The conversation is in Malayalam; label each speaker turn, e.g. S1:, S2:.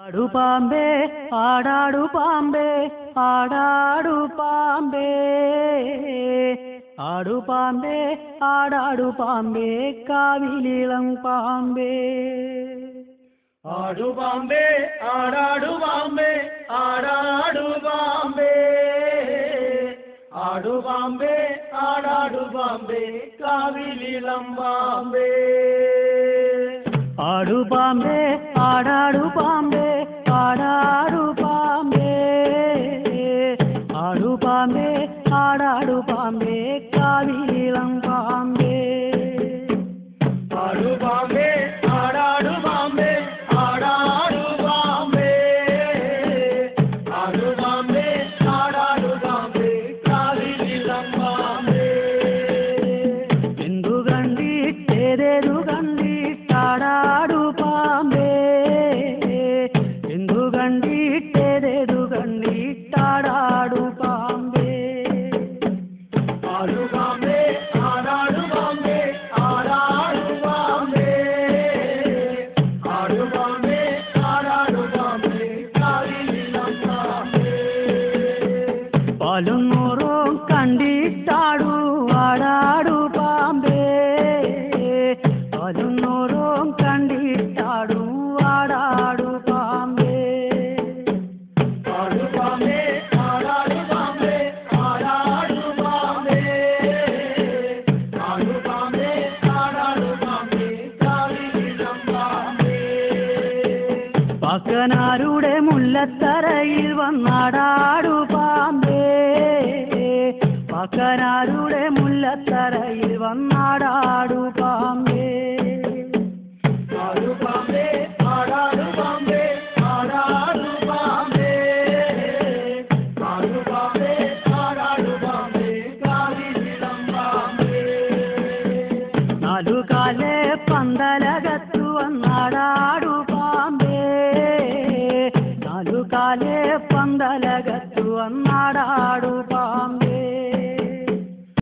S1: ആടാടു പാമ്പേ ആടാടു പാമ്പേ ആടാടു പാമ്പേ ആടു പാമ്പേ ആടാടു പാമ്പേ കാവിലിളം പാമ്പേ
S2: ആടു പാമ്പേ ആടാടു പാമ്പേ ആടാടു പാമ്പേ ആടു പാമ്പേ ആടാടു പാമ്പേ കാവിലിളം പാമ്പേ
S1: ആടു പാമ്പേ ആടാടു പാമ്പേ ആടാടു പാമ്പേ ആടു പാമ്പേ ആടാടു പാമ്പേ കാവിലിളം പാമ്പേ
S2: ആടു പാമ്പേ ആടാടു പാമ്പേ ആടാടു പാമ്പേ ആടു പാമ്പേ ആടാടു പാമ്പേ കാവിലിളം പാമ്പേ
S1: എന്തു കണ്ടിട്ടേതേതു കണ്ടിട്ടാടാടു പാമ്പേ എന്തു കണ്ടിട്ടേതേതു കണ്ടിട്ടാടാടു പാമ്പേ
S2: ആടു പാമ്പേ ആടാടു പാമ്പേ ആടാടു പാമ്പേ ആടു പാമ്പേ ആടാടു പാമ്പേ കാവിലിളം പാമ്പേ
S1: പാലും നൂറും കണ്ടിട്ടാടു ആടാടു പാമ്പേ പാലും നൂറും കണ്ടിട്ടാടു ആടാടു പാമ്പേ
S2: ആടു പാമ്പേ ആടാടു പാമ്പേ ആടാടു പാമ്പേ ആടു പാമ്പേ ആടാടു പാമ്പേ കാവിലിളം പാമ്പേ
S1: പാക്കനാരുടെ മുല്ലത്തറയിൽ വന്നാടാടു പാമ്പേ പാക്കനാരുടെ മുല്ലത്തറയിൽ വന്നാടാടു പാമ്പേ
S2: ആടു പാമ്പേ ആടാടു പാമ്പേ ആടാടു പാമ്പേ ആടു പാമ്പേ ആടാടു പാമ്പേ കാവിലിളം പാമ്പേ
S1: നാലുകാലെ പന്തലകത്തു വന്നാടാടു പാമ്പേ നാലുകാലെ പന്തലകത്തു വന്നാടാടു പാമ്പേ